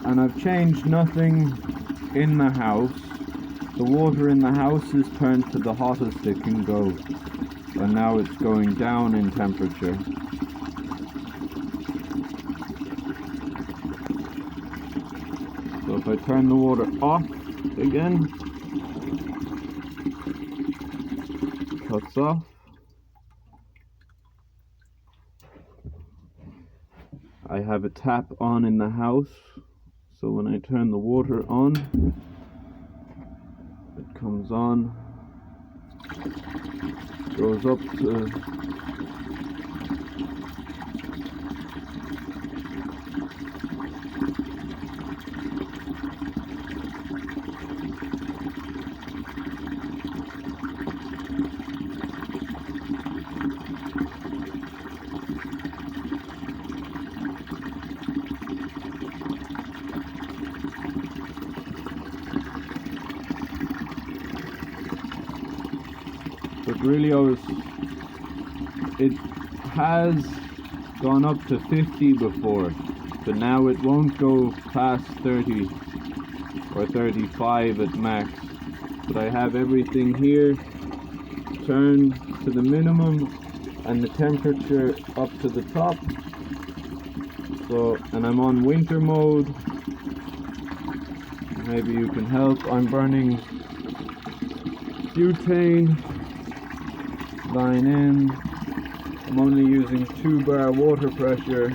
And I've changed nothing in the house. The water in the house is turned to the hottest it can go, and now it's going down in temperature. So if I turn the water off again, it cuts off. I have a tap on in the house, so when I turn the water on, it comes on, goes up to but really it has gone up to 50 before, but now it won't go past 30 or 35 at max. But I have everything here turned to the minimum and the temperature up to the top. So, and I'm on winter mode. Maybe you can help. I'm burning butane. Line in. I'm only using 2 bar water pressure.